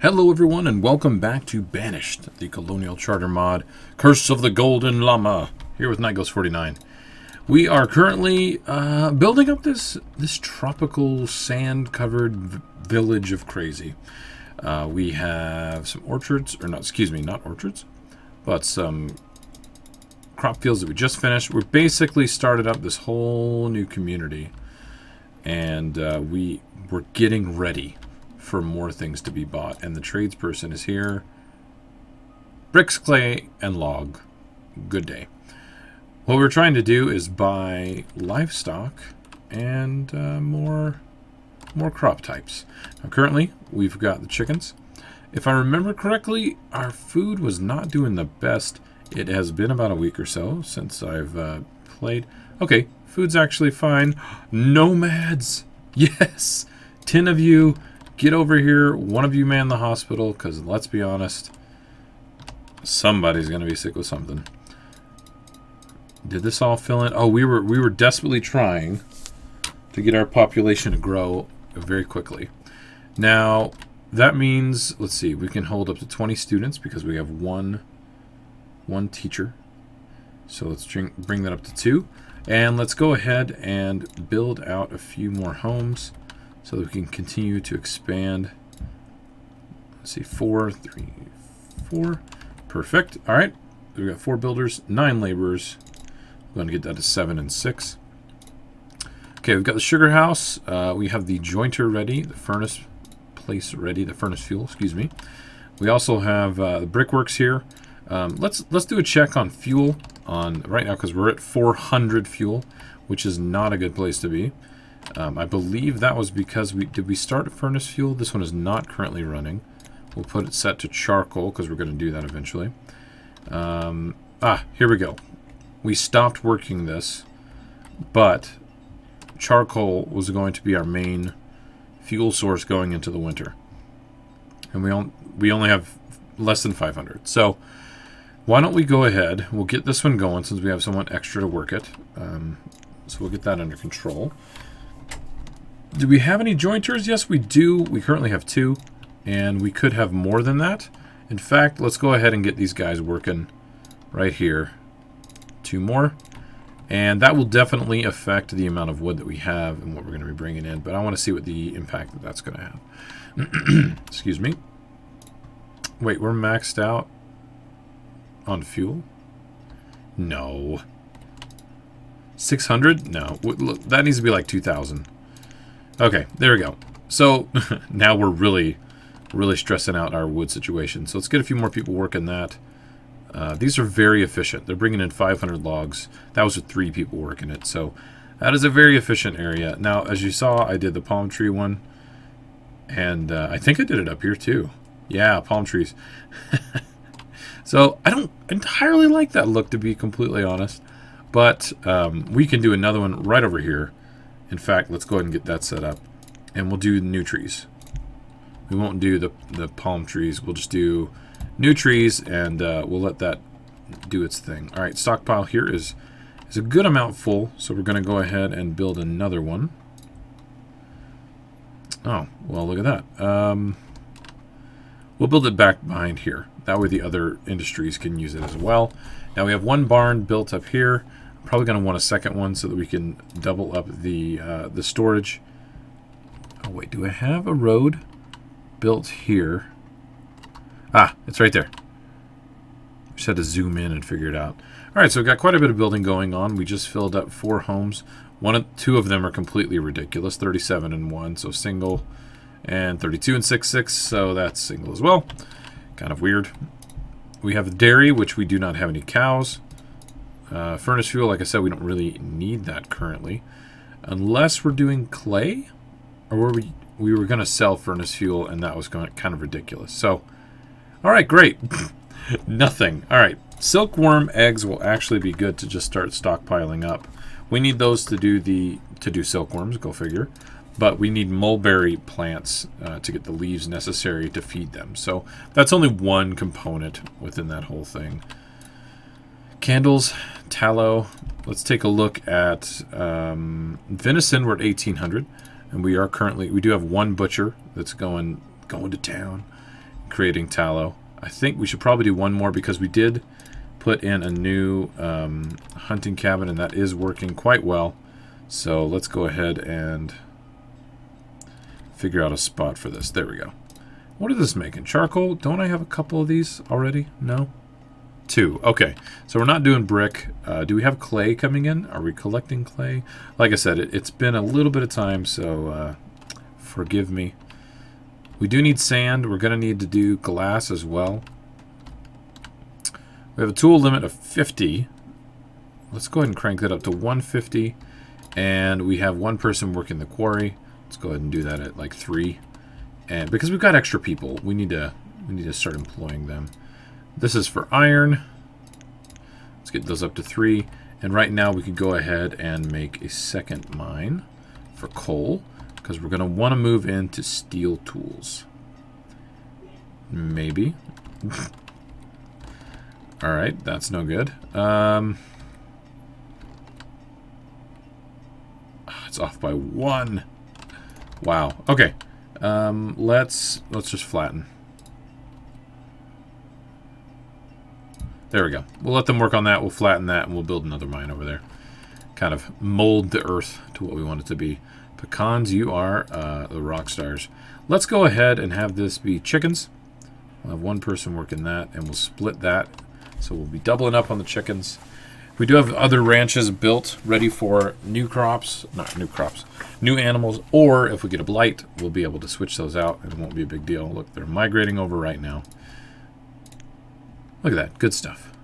Hello everyone and welcome back to Banished, the Colonial Charter mod, Curse of the Golden Llama, here with NightGhost49. We are currently building up this tropical sand-covered village of crazy. We have some orchards, or not, excuse me, not orchards, but some crop fields that we just finished. We're basically started up this whole new community, and we're getting ready for more things to be bought, and the tradesperson is here. Bricks, clay, and log. Good day. What we're trying to do is buy livestock and more crop types. Now, currently, we've got the chickens. If I remember correctly, our food was not doing the best. It has been about a week or so since I've played. Okay, food's actually fine. Nomads! Yes! 10 of you. Get over here. One of you man the hospital, because let's be honest, somebody's going to be sick with something. Did this all fill in? Oh, we were desperately trying to get our population to grow very quickly. Now, that means, let's see, we can hold up to 20 students because we have one teacher. So let's bring that up to 2. And let's go ahead and build out a few more homes so that we can continue to expand. Let's see, 4, 3, 4. Perfect. All right. We've got 4 builders, 9 laborers. We're going to get that to 7 and 6. Okay, we've got the sugar house. We have the jointer ready, the furnace place ready, the furnace fuel, excuse me. We also have the brickworks here. Let's do a check on fuel on right now because we're at 400 fuel, which is not a good place to be. I believe that was because did we start furnace fuel? This one is not currently running. We'll put it set to charcoal because we're going to do that eventually. Here we go. We stopped working this, but charcoal was going to be our main fuel source going into the winter. And we only have less than 500. So why don't we go ahead? We'll get this one going since we have someone extra to work it. So we'll get that under control. Do we have any jointers? Yes, we do. We currently have 2, and we could have more than that. In fact, let's go ahead and get these guys working right here. 2 more. And that will definitely affect the amount of wood that we have and what we're going to be bringing in, but I want to see what the impact that that's going to have. Excuse me. Wait, we're maxed out on fuel? No. 600? No. Look, that needs to be like 2,000. Okay, there we go. So now we're really stressing out our wood situation. So let's get a few more people working that. These are very efficient. They're bringing in 500 logs. That was with 3 people working it. So that is a very efficient area. Now, as you saw, I did the palm tree one. And I think I did it up here too. Yeah, palm trees. So I don't entirely like that look, to be completely honest. But we can do another one right over here. In fact, let's go ahead and get that set up. And we'll do new trees. We won't do the palm trees. We'll just do new trees, and we'll let that do its thing. All right, stockpile here is a good amount full, so we're going to go ahead and build another one. Oh, well, look at that. We'll build it back behind here. That way the other industries can use it as well. Now we have 1 barn built up here. Probably going to want a second one so that we can double up the storage. Oh wait, do I have a road built here? Ah, it's right there. Just had to zoom in and figure it out. All right, so we've got quite a bit of building going on. We just filled up 4 homes. 2 of them are completely ridiculous. 37 and 1, so single, and 32 and 6, so that's single as well. Kind of weird. We have the dairy, which we do not have any cows. Furnace fuel, like I said, we don't really need that currently. Unless we're doing clay, or we were going to sell furnace fuel, and that was kind of ridiculous. So, all right, great. Nothing. All right, silkworm eggs will actually be good to just start stockpiling up. We need those to do silkworms, go figure. But we need mulberry plants to get the leaves necessary to feed them. So that's only one component within that whole thing. Candles, tallow. Let's take a look at venison. We're at 1,800, and we do have 1 butcher that's going to town, creating tallow. I think we should probably do one more because we did put in a new hunting cabin, and that is working quite well. So let's go ahead and figure out a spot for this. There we go. What is this making? Charcoal? Don't I have a couple of these already? No? 2. Okay. So we're not doing brick. Do we have clay coming in? Are we collecting clay? Like I said, it's been a little bit of time, so forgive me. We do need sand. We're going to need to do glass as well. We have a tool limit of 50. Let's go ahead and crank that up to 150. And we have one person working the quarry. Let's go ahead and do that at like 3. And because we've got extra people, we need to start employing them. This is for iron. Let's get those up to 3. And right now we could go ahead and make a second mine for coal, because we're going to want to move into steel tools. Maybe. Alright, that's no good. It's off by 1. Wow. Okay. Let's just flatten. There we go. We'll let them work on that. We'll flatten that, and we'll build another mine over there. Kind of mold the earth to what we want it to be. Pecans, you are the rock stars. Let's go ahead and have this be chickens. We'll have one person working that, and we'll split that. So we'll be doubling up on the chickens. We do have other ranches built, ready for new crops. Not new crops. New animals. Or if we get a blight, we'll be able to switch those out, and it won't be a big deal. Look, they're migrating over right now. Look at that. Good stuff.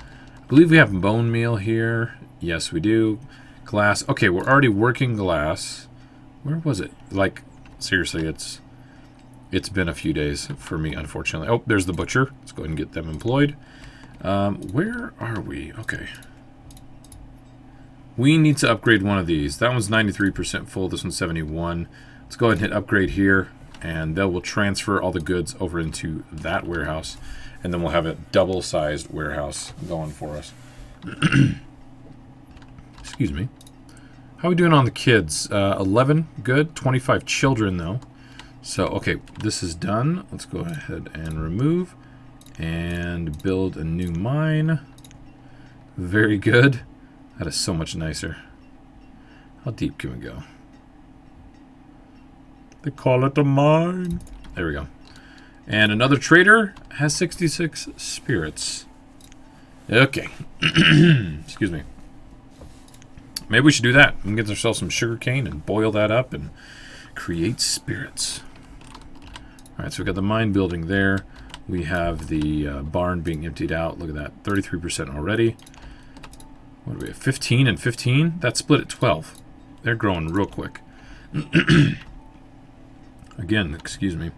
I believe we have bone meal here. Yes, we do. Glass. Okay, we're already working glass. Where was it? Like, seriously, it's been a few days for me, unfortunately. Oh, there's the butcher. Let's go ahead and get them employed. Where are we? Okay. We need to upgrade one of these. That one's 93% full. This one's 71. Let's go ahead and hit upgrade here, and they will transfer all the goods over into that warehouse. And then we'll have a double-sized warehouse going for us. Excuse me. How are we doing on the kids? 11, good. 25 children, though. So, okay, this is done. Let's go ahead and remove and build a new mine. Very good. That is so much nicer. How deep can we go? They call it a mine. There we go. And another trader has 66 spirits. Okay. Excuse me. Maybe we should do that. We can get ourselves some sugar cane and boil that up and create spirits. Alright, so we've got the mine building there. We have the barn being emptied out. Look at that. 33% already. What do we have? 15 and 15? That's split at 12. They're growing real quick. Again, excuse me.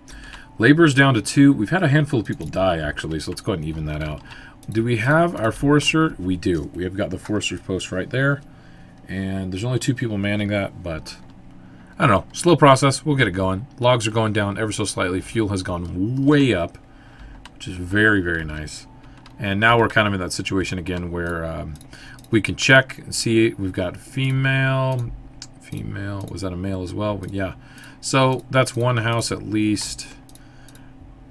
Labor's down to 2. We've had a handful of people die, actually, so let's go ahead and even that out. Do we have our forester? We do. We have got the forester's post right there. And there's only 2 people manning that, but I don't know. Slow process. We'll get it going. Logs are going down ever so slightly. Fuel has gone way up, which is very, very nice. And now we're kind of in that situation again where we can check and see. We've got female. Female. Was that a male as well? But yeah. So that's one house at least.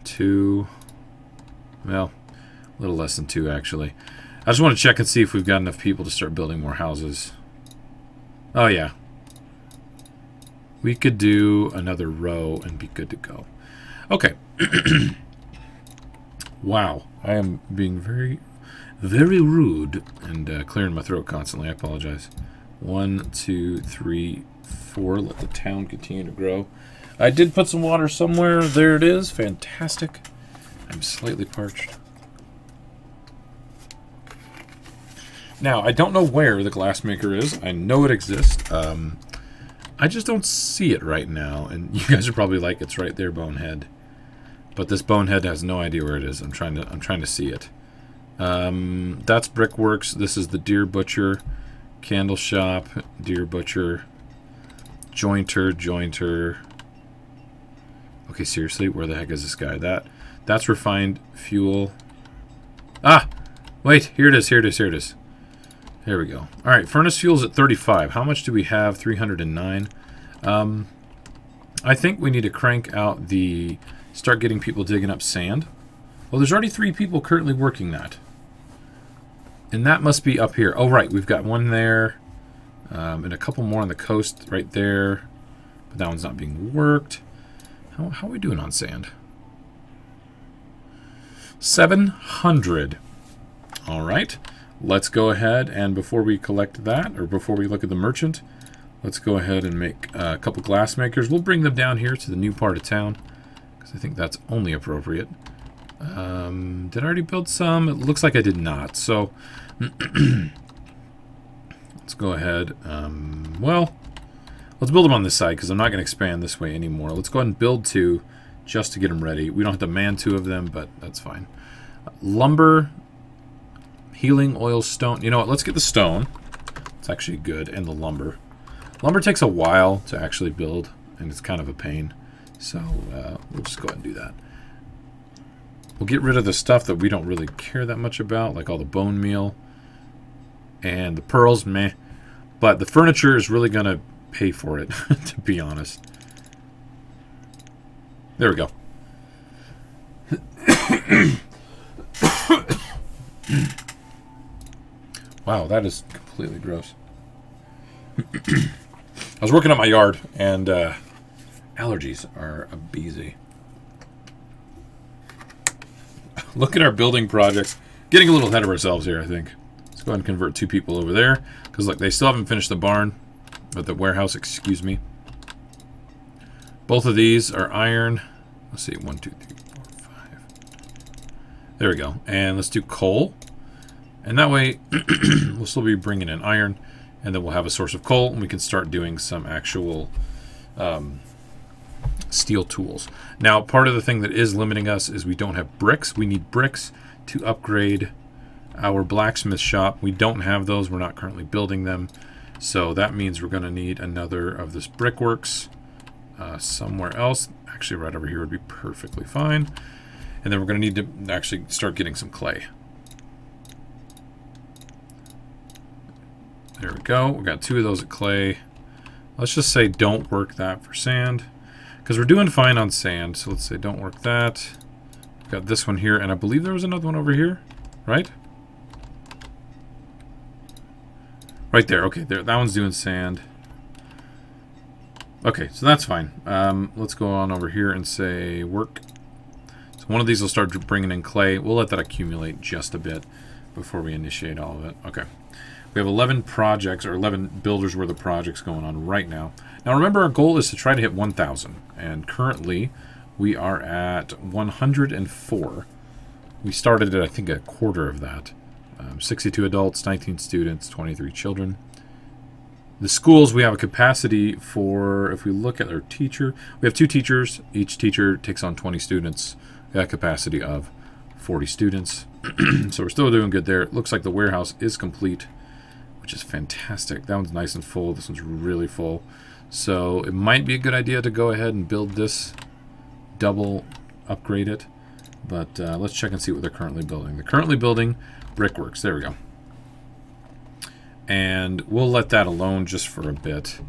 2. Well, a little less than 2 actually. I just want to check and see if we've got enough people to start building more houses. Oh yeah. We could do another row and be good to go. Okay. Wow. I am being very, very rude and clearing my throat constantly. I apologize. 1, 2, 3, 4. Let the town continue to grow. I did put some water somewhere. There it is. Fantastic. I'm slightly parched. Now, I don't know where the glass maker is. I know it exists. I just don't see it right now. And you guys are probably like, it's right there, Bonehead. But this Bonehead has no idea where it is. I'm trying to see it. That's Brickworks. This is the Deer Butcher, Candle Shop, Deer Butcher, Jointer. Okay, seriously, where the heck is this guy? That's Refined Fuel. Ah! Wait, here it is. There we go. Alright, Furnace Fuel's at 35. How much do we have? 309. I think we need to crank out the start getting people digging up sand. Well, there's already 3 people currently working that. And that must be up here. Oh, right. We've got one there. And a couple more on the coast right there. But that one's not being worked. How are we doing on sand? 700. All right. Let's go ahead and before we collect that, or before we look at the merchant, let's go ahead and make a couple glass makers. We'll bring them down here to the new part of town because I think that's only appropriate. Did I already build some? It looks like I did not. So let's go ahead. Well, let's build them on this side because I'm not going to expand this way anymore. Let's go ahead and build 2 just to get them ready. We don't have to man 2 of them, but that's fine. Lumber, healing, oil, stone. You know what? Let's get the stone. It's actually good. And the lumber. Lumber takes a while to actually build, and it's kind of a pain. So we'll just go ahead and do that. We'll get rid of the stuff that we don't really care that much about, like all the bone meal. And the pearls, meh. But the furniture is really going to pay for it, to be honest. There we go. Wow, that is completely gross. I was working on my yard, and allergies are a beezy. Look at our building projects. Getting a little ahead of ourselves here, I think. Let's go ahead and convert 2 people over there. Because, look, they still haven't finished the barn. But the warehouse, excuse me. Both of these are iron. Let's see, 1, 2, 3, 4, 5. There we go. And let's do coal. And that way, we'll still be bringing in iron. And then we'll have a source of coal. And we can start doing some actual steel tools. Now, part of the thing that is limiting us is we don't have bricks. We need bricks to upgrade our blacksmith shop. We don't have those. We're not currently building them. So that means we're going to need another of this brickworks somewhere else. Actually, right over here would be perfectly fine. And then we're going to need to actually start getting some clay. There we go. We got 2 of those at clay. Let's just say don't work that for sand. Because we're doing fine on sand. So let's say don't work that. We've got this one here. And I believe there was another one over here. Right? Right there. Okay, there. That one's doing sand. Okay, so that's fine. Let's go on over here and say work. So one of these will start bringing in clay. We'll let that accumulate just a bit before we initiate all of it. Okay. We have 11 projects, or 11 builders worth of projects going on right now. Now remember, our goal is to try to hit 1,000. And currently, we are at 104. We started at, I think, a quarter of that. 62 adults, 19 students, 23 children. The schools, we have a capacity for, if we look at our teacher, we have 2 teachers. Each teacher takes on 20 students. We have a capacity of 40 students. So we're still doing good there. It looks like the warehouse is complete, which is fantastic. That one's nice and full. This one's really full. So it might be a good idea to go ahead and build this, double upgrade it. But let's check and see what they're currently building. They're currently building brickworks. There we go. And we'll let that alone just for a bit.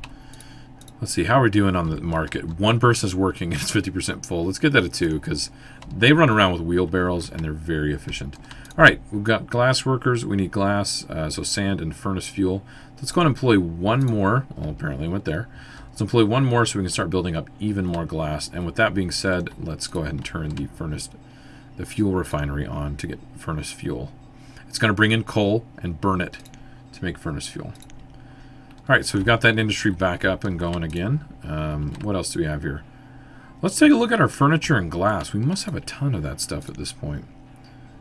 Let's see, how are we doing on the market? 1 person is working and it's 50% full. Let's get that at 2 because they run around with wheelbarrows and they're very efficient. All right, we've got glass workers. We need glass, so sand and furnace fuel. Let's go and employ 1 more. Well, apparently it went there. Let's employ 1 more so we can start building up even more glass. And with that being said, let's go ahead and turn the fuel refinery on to get furnace fuel. It's going to bring in coal and burn it to make furnace fuel. All right, so we've got that industry back up and going again. What else do we have here? Let's take a look at our furniture and glass. We must have a ton of that stuff at this point.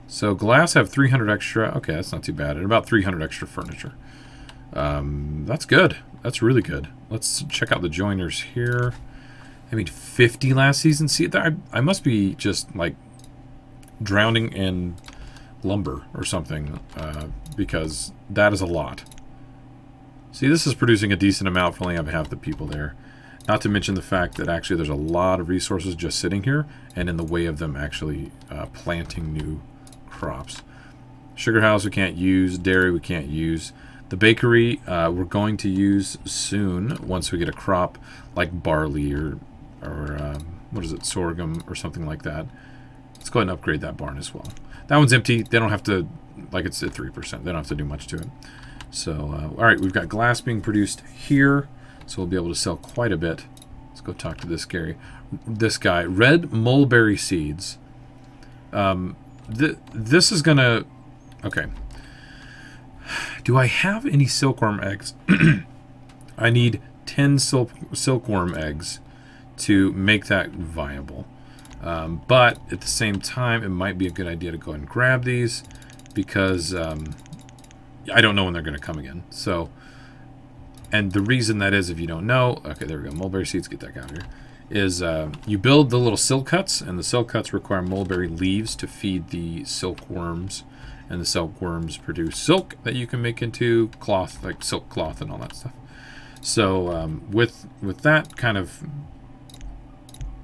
So glass have 300 extra. Okay, that's not too bad. And about 300 extra furniture. That's good. That's really good. Let's check out the joiners here. I mean, 50 last season. See, I must be just like drowning in lumber or something because that is a lot. See, this is producing a decent amount for only having half the people there. Not to mention the fact that actually there's a lot of resources just sitting here and in the way of them actually planting new crops. Sugar house we can't use. Dairy we can't use. The bakery we're going to use soon once we get a crop like barley or what is it, sorghum or something like that. Let's go ahead and upgrade that barn as well. That one's empty. They don't have to, like it's at 3%. They don't have to do much to it. So, all right, we've got glass being produced here. So we'll be able to sell quite a bit. Let's go talk to this guy. Red mulberry seeds. This is going to... Okay. Do I have any silkworm eggs? I need 10 silkworm eggs to make that viable. But at the same time, it might be a good idea to go ahead and grab these because I don't know when they're going to come again. So, and the reason that is, if you don't know, okay, there we go. Mulberry seeds, get that out here. Is you build the little silk huts, and the silk huts require mulberry leaves to feed the silkworms, and the silkworms produce silk that you can make into cloth, like silk cloth and all that stuff. So with that kind of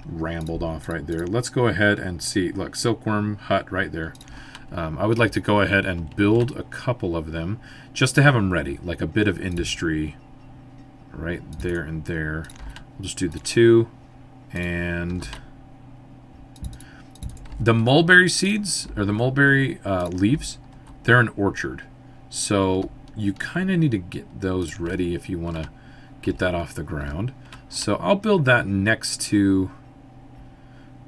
rambled off right there, let's go ahead and see. Look, silkworm hut right there. I would like to go ahead and build a couple of them just to have them ready, like a bit of industry right there and there. We'll just do the 2. And the mulberry seeds, or the mulberry leaves, they're an orchard. So you kind of need to get those ready if you want to get that off the ground. So I'll build that next to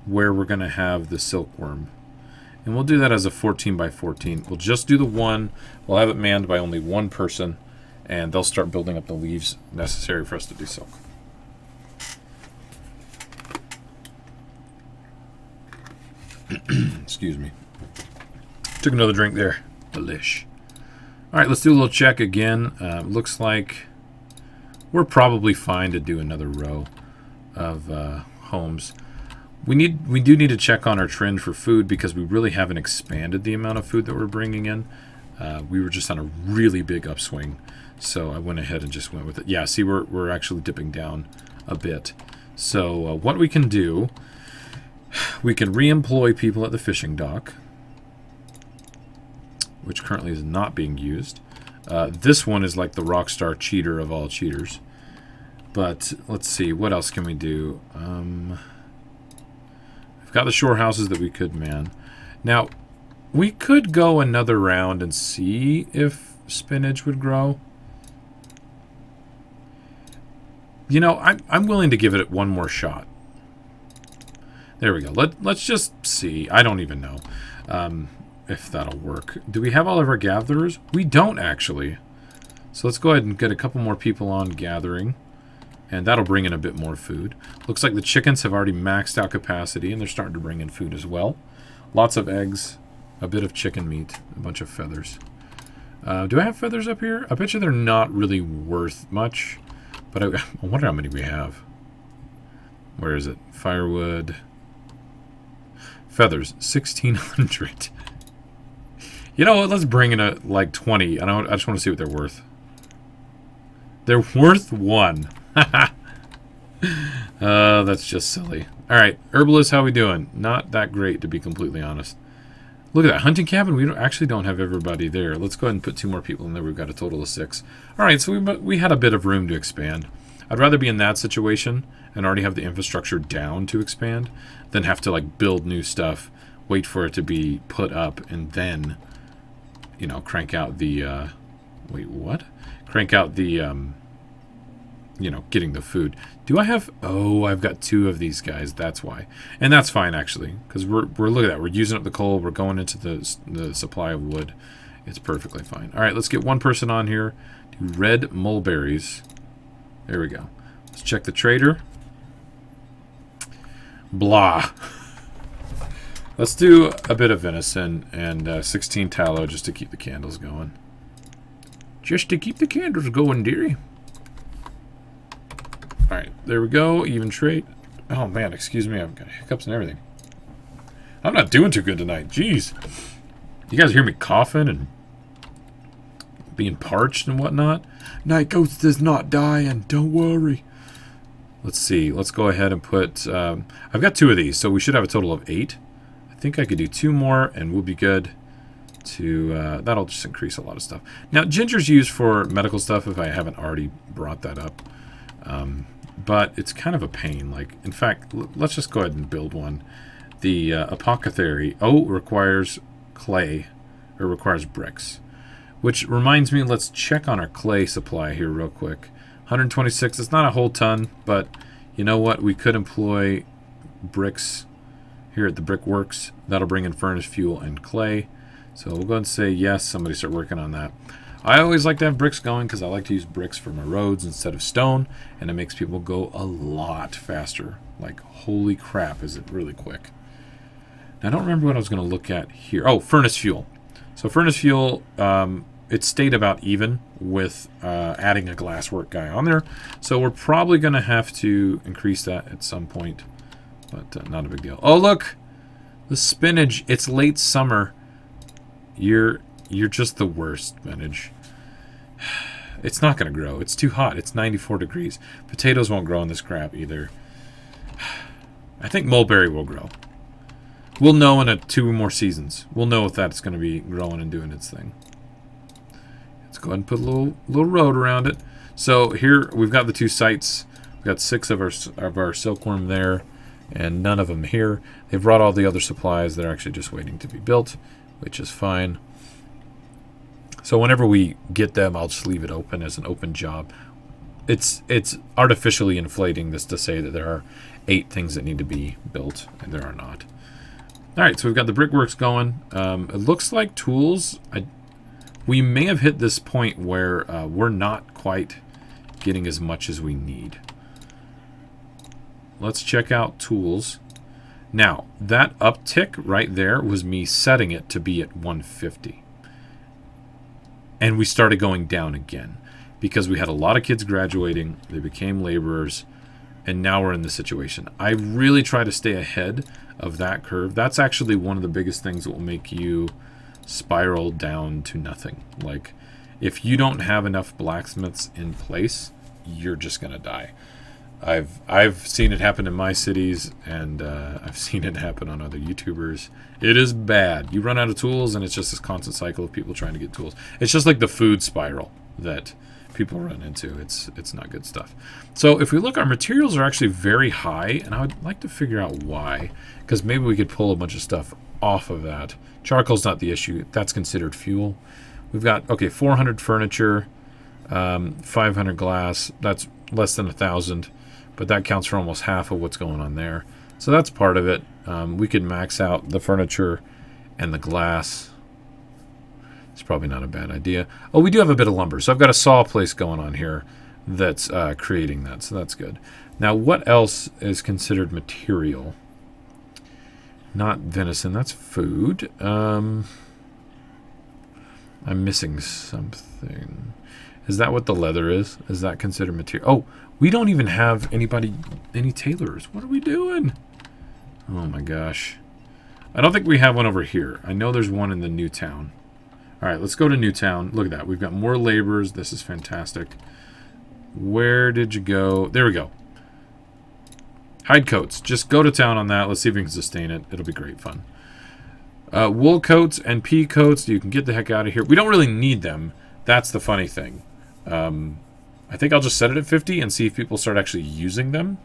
where we're going to have the silkworm. And we'll do that as a 14 by 14. We'll just do the 1. We'll have it manned by only 1 person. And they'll start building up the leaves necessary for us to do silk. Excuse me. Took another drink there. Delish. Alright, let's do a little check again. Looks like we're probably fine to do another row of homes. We do need to check on our trend for food because we really haven't expanded the amount of food that we're bringing in. We were just on a really big upswing, so I went ahead and just went with it. Yeah, see, we're actually dipping down a bit. So what we can do, we can re-employ people at the fishing dock, which currently is not being used. This one is like the rockstar cheater of all cheaters. But let's see, what else can we do? We've got the shore houses that we could man. Now, we could go another round and see if spinach would grow. You know, I'm willing to give it one more shot. There we go. Let's just see. I don't even know if that'll work. Do we have all of our gatherers? We don't, actually. So let's go ahead and get a couple more people on gathering. And that'll bring in a bit more food. Looks like the chickens have already maxed out capacity, and they're starting to bring in food as well. Lots of eggs, a bit of chicken meat, a bunch of feathers. Do I have feathers up here? I bet you they're not really worth much. But I wonder how many we have. Where is it? Firewood. Feathers, 1,600. You know what? Let's bring in like 20. I just want to see what they're worth. They're worth 1. That's just silly. Alright, herbalist, how we doing? Not that great, to be completely honest. Look at that, hunting cabin. We actually don't have everybody there. Let's go ahead and put 2 more people in there. We've got a total of 6. Alright, so we had a bit of room to expand. I'd rather be in that situation and already have the infrastructure down to expand than have to like build new stuff, wait for it to be put up, and then, you know, crank out the wait, what? Crank out the you know, getting the food. Do I have... Oh, I've got 2 of these guys. That's why. And that's fine, actually. Because we're look at that. We're using up the coal. We're going into the supply of wood. It's perfectly fine. All right, let's get 1 person on here. Do red mulberries. There we go. Let's check the trader. Blah. Let's do a bit of venison and 16 tallow just to keep the candles going. Just to keep the candles going, dearie. Alright, there we go. Even trade. Oh, man, excuse me. I've got hiccups and everything. I'm not doing too good tonight. Jeez. You guys hear me coughing and being parched and whatnot? Night Ghost does not die, and don't worry. Let's see. Let's go ahead and put... I've got 2 of these, so we should have a total of 8. I think I could do 2 more, and we'll be good. That'll just increase a lot of stuff. Now, ginger's used for medical stuff if I haven't already brought that up. But it's kind of a pain. Like, in fact, let's just go ahead and build one. The apothecary, requires clay, or requires bricks. Which reminds me, let's check on our clay supply here real quick. 126, it's not a whole ton, but you know what? We could employ bricks here at the brickworks. That'll bring in furnace fuel and clay. So we'll go ahead and say yes, somebody start working on that. I always like to have bricks going because I like to use bricks for my roads instead of stone, and it makes people go a lot faster. Like, holy crap, is it really quick. Now, I don't remember what I was going to look at here. Oh, furnace fuel. So furnace fuel, it stayed about even with adding a glasswork guy on there. So we're probably going to have to increase that at some point, but not a big deal. Oh, look! The spinach. It's late summer. You're just the worst, spinach. It's not going to grow. It's too hot. It's 94 degrees. Potatoes won't grow in this crap either. I think mulberry will grow. We'll know in 2 more seasons. We'll know if that's going to be growing and doing its thing. Let's go ahead and put a little road around it. So here we've got the 2 sites. We've got 6 of our silkworm there, and none of them here. They've brought all the other supplies. They're actually just waiting to be built, which is fine. So whenever we get them, I'll just leave it open as an open job. It's artificially inflating this to say that there are 8 things that need to be built, and there are not. All right, so we've got the brickworks going. It looks like tools. We may have hit this point where we're not quite getting as much as we need. Let's check out tools. Now, that uptick right there was me setting it to be at 150. And we started going down again because we had a lot of kids graduating. They became laborers. And now we're in this situation. I really try to stay ahead of that curve. That's actually one of the biggest things that will make you spiral down to nothing. Like, if you don't have enough blacksmiths in place, you're just going to die. I've seen it happen in my cities, and I've seen it happen on other YouTubers. It is bad. You run out of tools, and it's just this constant cycle of people trying to get tools. It's just like the food spiral that people run into. It's not good stuff. So if we look, our materials are actually very high, and I would like to figure out why, because maybe we could pull a bunch of stuff off of that. Charcoal's not the issue. That's considered fuel. We've got, okay, 400 furniture, 500 glass. That's less than 1,000. But that counts for almost half of what's going on there. So that's part of it. We could max out the furniture and the glass. It's probably not a bad idea. Oh, we do have a bit of lumber. So I've got a saw place going on here that's creating that. So that's good. Now, what else is considered material? Not venison. That's food. I'm missing something. Is that what the leather is? Is that considered material? Oh, we don't even have any tailors. What are we doing? Oh my gosh. I don't think we have one over here. I know there's one in the new town. All right, let's go to Newtown. Look at that. We've got more laborers. This is fantastic. Where did you go? There we go. Hide coats. Just go to town on that. Let's see if we can sustain it. It'll be great fun. Wool coats and pea coats. You can get the heck out of here. We don't really need them. That's the funny thing. I think I'll just set it at 50 and see if people start actually using them.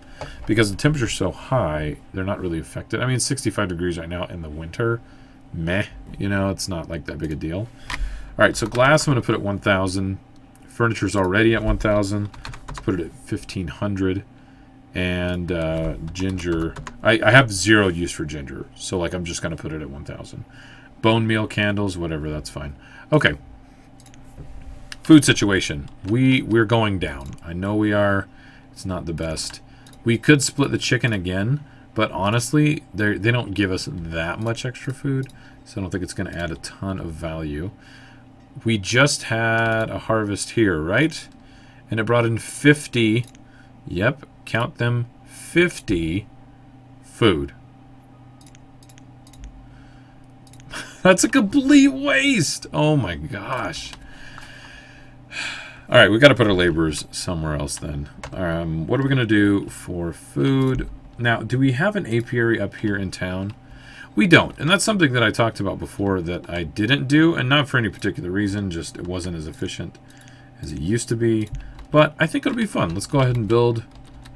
Because the temperature's so high, they're not really affected. I mean, it's 65 degrees right now in the winter. Meh. You know, it's not like that big a deal. Alright, so glass I'm going to put at 1,000. Furniture's already at 1,000. Let's put it at 1,500. And ginger. I have 0 use for ginger. So, like, I'm just going to put it at 1,000. Bone meal candles, whatever, that's fine. Okay. Food situation. We're going down. I know we are. It's not the best. We could split the chicken again, but honestly, they don't give us that much extra food, so I don't think it's going to add a ton of value. We just had a harvest here, right? And it brought in 50. Yep, count them. 50 food. That's a complete waste. Oh my gosh. All right, we've got to put our laborers somewhere else then. What are we going to do for food? Now, do we have an apiary up here in town? We don't, and that's something that I talked about before that I didn't do, and not for any particular reason, just it wasn't as efficient as it used to be. But I think it'll be fun. Let's go ahead and build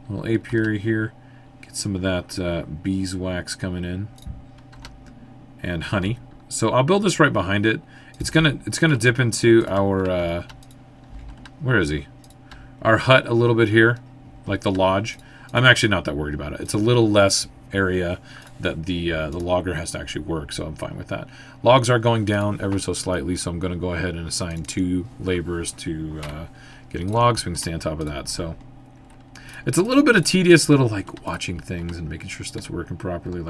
a little apiary here. Get some of that beeswax coming in. And honey. So I'll build this right behind it. It's gonna dip into our where is he? Our hut a little bit here, like the lodge. I'm actually not that worried about it. It's a little less area that the logger has to actually work, so I'm fine with that. Logs are going down ever so slightly, so I'm going to go ahead and assign 2 laborers to getting logs so we can stay on top of that. So it's a little bit of tedious little like watching things and making sure stuff's working properly,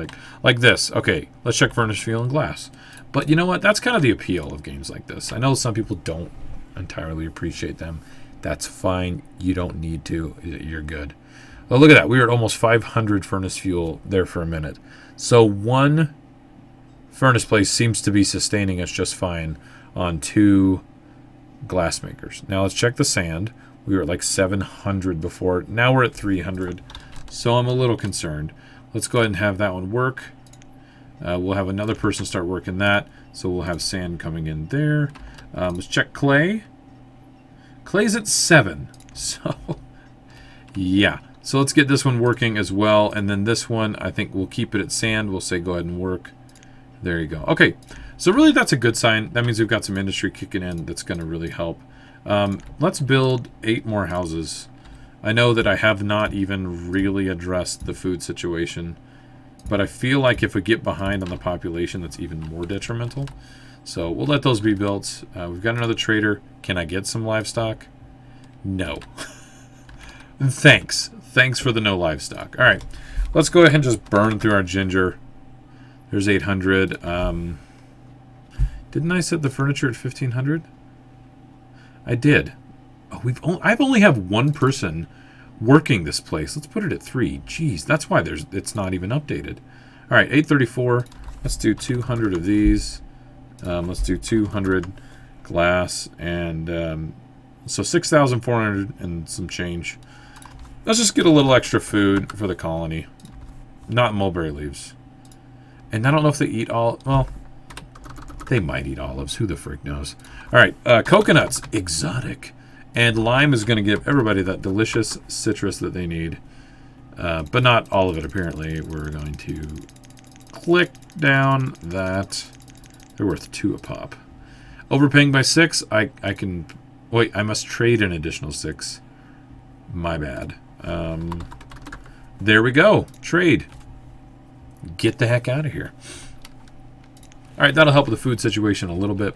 like this. Okay, let's check furnace, fuel, and glass. But you know what? That's kind of the appeal of games like this. I know some people don't entirely appreciate them. That's fine. You don't need to. You're good. Well, look at that. We were at almost 500 furnace fuel there for a minute. So 1 furnace place seems to be sustaining us just fine on 2 glass makers. Now let's check the sand. We were at like 700 before. Now we're at 300. So I'm a little concerned. Let's go ahead and have that one work. We'll have another person start working that. So we'll have sand coming in there. Let's check clay. Clay's at 7. So, yeah. So let's get this one working as well. And then this one, I think we'll keep it at sand. We'll say go ahead and work. There you go. Okay. So really that's a good sign. That means we've got some industry kicking in that's going to really help. Let's build 8 more houses. I know that I have not even really addressed the food situation. But I feel like if we get behind on the population, that's even more detrimental. So we'll let those be built. We've got another trader. Can I get some livestock? No. Thanks. Thanks for the no livestock. All right. Let's go ahead and just burn through our ginger. There's 800. Didn't I set the furniture at 1,500? I did. Oh, I've only have 1 person working this place. Let's put it at 3. Jeez, that's why it's not even updated. All right, 834. Let's do 200 of these. Let's do 200 glass and so 6,400 and some change. Let's just get a little extra food for the colony. Not mulberry leaves. And I don't know if they eat all... Well, they might eat olives. Who the frick knows? All right, coconuts. Exotic. And lime is going to give everybody that delicious citrus that they need. But not all of it, apparently. We're going to click down that. They're worth 2 a pop. Overpaying by 6. I can... Wait, I must trade an additional 6. My bad. There we go. Trade. Get the heck out of here. Alright, that'll help with the food situation a little bit.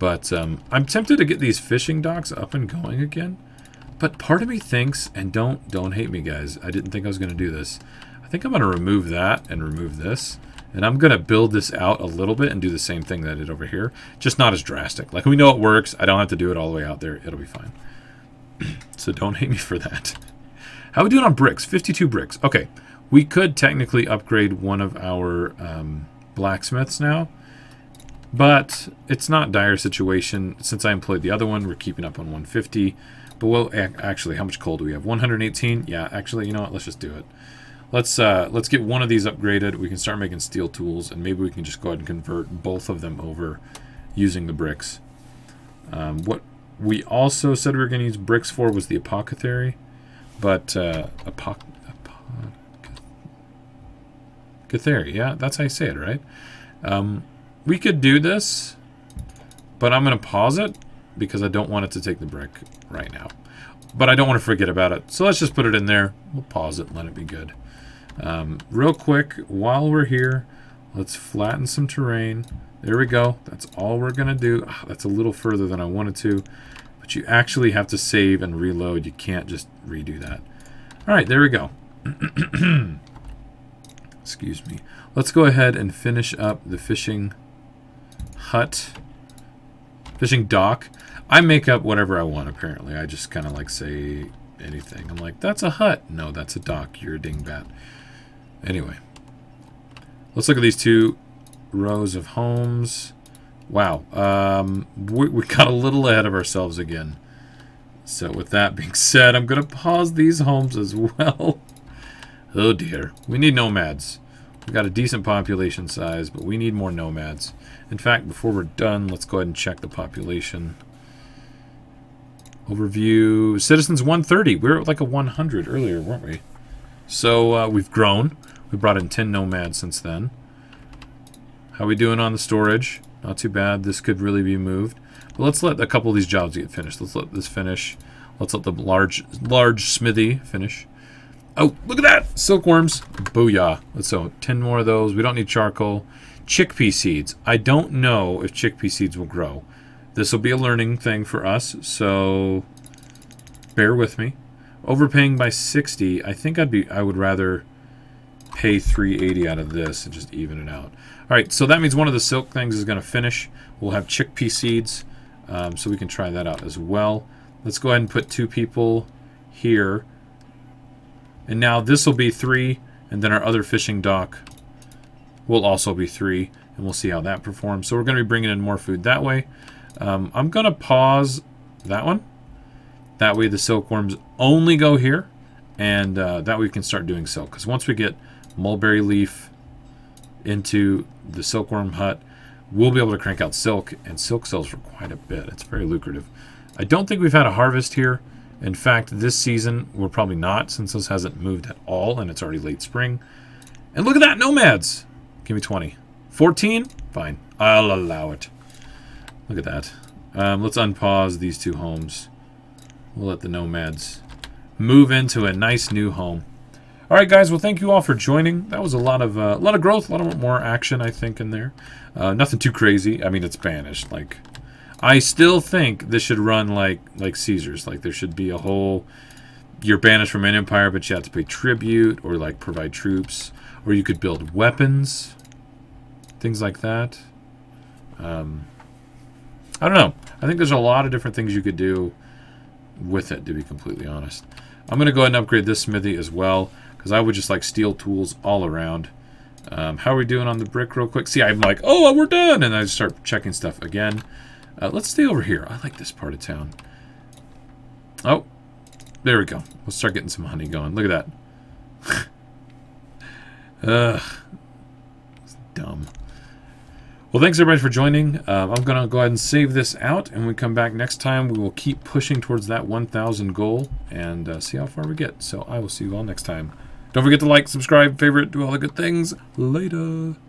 But I'm tempted to get these fishing docks up and going again. But part of me thinks, and don't hate me guys, I didn't think I was going to do this. I think I'm going to remove that and remove this. And I'm going to build this out a little bit and do the same thing that I did over here. Just not as drastic. Like, we know it works. I don't have to do it all the way out there. It'll be fine. So don't hate me for that. How are we doing on bricks? 52 bricks. Okay. We could technically upgrade one of our blacksmiths now. But it's not dire situation. Since I employed the other one, we're keeping up on 150. But we'll actually, how much coal do we have? 118? Yeah, actually, you know what? Let's just do it. Let's get one of these upgraded. We can start making steel tools, and maybe we can just go ahead and convert both of them over using the bricks. What we also said we were going to use bricks for was the apothecary, but apothecary, yeah, that's how you say it, right? We could do this, but I'm going to pause it because I don't want it to take the brick right now. But I don't want to forget about it, so let's just put it in there. We'll pause it and let it be good. Real quick, while we're here, let's flatten some terrain. There we go. That's all we're going to do. Oh, that's a little further than I wanted to, but you actually have to save and reload. You can't just redo that. All right, there we go. Excuse me. Let's go ahead and finish up the fishing hut. Fishing dock. I make up whatever I want, apparently. I just kind of like say anything. I'm like, that's a hut. No, that's a dock. You're a dingbat. Anyway. Let's look at these 2 rows of homes. Wow. We got a little ahead of ourselves again. So with that being said, I'm going to pause these homes as well. Oh dear. We need nomads. We've got a decent population size, but we need more nomads. In fact, before we're done, let's go ahead and check the population. Overview. Citizens 130. We were at like a 100 earlier, weren't we? So we've grown. We brought in 10 nomads since then. How are we doing on the storage? Not too bad. This could really be moved. But let's let a couple of these jobs get finished. Let's let this finish. Let's let the large smithy finish. Oh, look at that! Silkworms. Booyah. So 10 more of those. We don't need charcoal. Chickpea seeds. I don't know if chickpea seeds will grow. This will be a learning thing for us, so bear with me. Overpaying by 60. I think I would rather pay 380 out of this and just even it out. All right, so that means one of the silk things is going to finish. We'll have chickpea seeds, so we can try that out as well. Let's go ahead and put 2 people here. And now this will be 3, and then our other fishing dock will also be 3, and we'll see how that performs. So we're going to be bringing in more food that way. I'm going to pause that one. That way the silkworms only go here, and that way we can start doing silk. Because once we get mulberry leaf into the silkworm hut, we'll be able to crank out silk, and silk sells for quite a bit. It's very lucrative. I don't think we've had a harvest here. In fact, this season we're probably not, since this hasn't moved at all, and it's already late spring. And look at that, nomads! Give me 20. 14? Fine. I'll allow it. Look at that. Let's unpause these 2 homes. We'll let the nomads move into a nice new home. All right, guys. Well, thank you all for joining. That was a lot of growth, a lot of more action, I think, in there. Nothing too crazy. I mean, it's Banished. Like, I still think this should run like Caesar's. Like, there should be a whole. You're banished from an empire, but you have to pay tribute or like provide troops, or you could build weapons, things like that. I don't know. I think there's a lot of different things you could do with it, to be completely honest. I'm going to go ahead and upgrade this smithy as well, because I would just like steel tools all around. How are we doing on the brick real quick? See, I'm like, oh, we're done, and I just start checking stuff again. Let's stay over here. I like this part of town. Oh, there we go. We'll start getting some honey going. Look at that. Ugh. It's dumb. Well, thanks everybody for joining. I'm going to go ahead and save this out, and when we come back next time, we will keep pushing towards that 1,000 goal and see how far we get. So I will see you all next time. Don't forget to like, subscribe, favorite, do all the good things. Later.